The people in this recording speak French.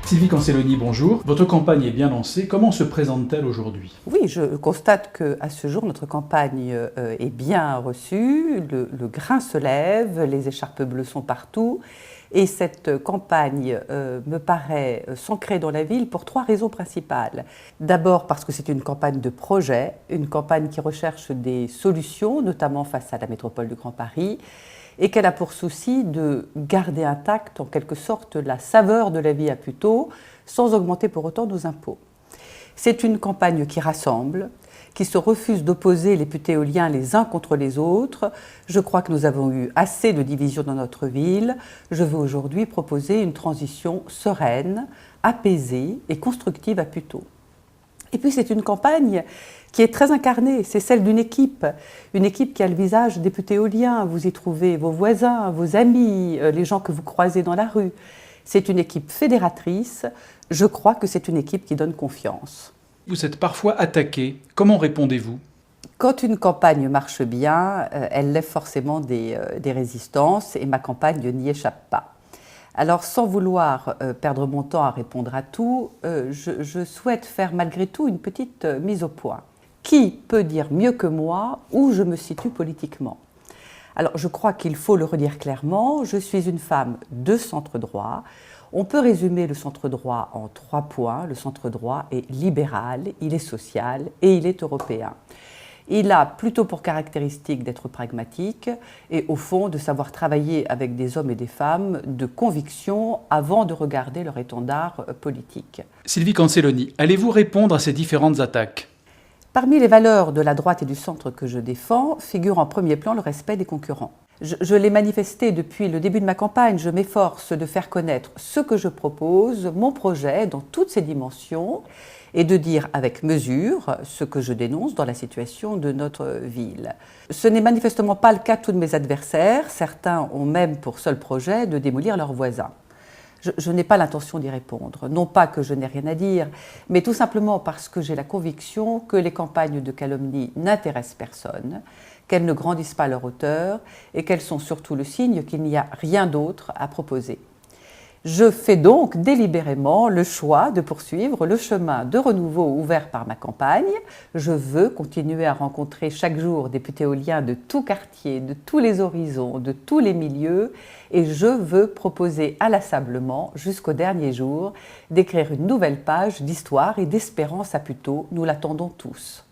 Sylvie Cancelloni, bonjour. Votre campagne est bien lancée. Comment se présente-t-elle aujourd'hui? Oui, je constate qu'à ce jour, notre campagne est bien reçue. Le grain se lève, les écharpes bleues sont partout. Et cette campagne me paraît s'ancrer dans la ville pour 3 raisons principales. D'abord parce que c'est une campagne de projet, une campagne qui recherche des solutions, notamment face à la métropole du Grand Paris, et qu'elle a pour souci de garder intacte en quelque sorte la saveur de la vie à Puteaux, sans augmenter pour autant nos impôts. C'est une campagne qui rassemble, qui se refuse d'opposer les putéoliens les uns contre les autres. Je crois que nous avons eu assez de divisions dans notre ville. Je veux aujourd'hui proposer une transition sereine, apaisée et constructive à Puteaux. Et puis c'est une campagne qui est très incarnée, c'est celle d'une équipe qui a le visage des putéoliens. Vous y trouvez vos voisins, vos amis, les gens que vous croisez dans la rue. C'est une équipe fédératrice. Je crois que c'est une équipe qui donne confiance. Vous êtes parfois attaqué. Comment répondez-vous? Quand une campagne marche bien, elle lève forcément des résistances et ma campagne n'y échappe pas. Alors, sans vouloir perdre mon temps à répondre à tout, je souhaite faire malgré tout une petite mise au point. Qui peut dire mieux que moi où je me situe politiquement? Alors, je crois qu'il faut le redire clairement, je suis une femme de centre droit. On peut résumer le centre droit en 3 points. Le centre droit est libéral, il est social et il est européen. Il a plutôt pour caractéristique d'être pragmatique et au fond de savoir travailler avec des hommes et des femmes de conviction avant de regarder leur étendard politique. Sylvie Cancelloni, allez-vous répondre à ces différentes attaques? Parmi les valeurs de la droite et du centre que je défends figure en premier plan le respect des concurrents. Je l'ai manifesté depuis le début de ma campagne, je m'efforce de faire connaître ce que je propose, mon projet dans toutes ses dimensions et de dire avec mesure ce que je dénonce dans la situation de notre ville. Ce n'est manifestement pas le cas de tous mes adversaires, certains ont même pour seul projet de démolir leurs voisins. Je n'ai pas l'intention d'y répondre, non pas que je n'ai rien à dire, mais tout simplement parce que j'ai la conviction que les campagnes de calomnie n'intéressent personne, qu'elles ne grandissent pas à leur hauteur et qu'elles sont surtout le signe qu'il n'y a rien d'autre à proposer. Je fais donc délibérément le choix de poursuivre le chemin de renouveau ouvert par ma campagne. Je veux continuer à rencontrer chaque jour des putéoliens de tout quartier, de tous les horizons, de tous les milieux et je veux proposer inlassablement, jusqu'au dernier jour, d'écrire une nouvelle page d'histoire et d'espérance à Puteaux. Nous l'attendons tous.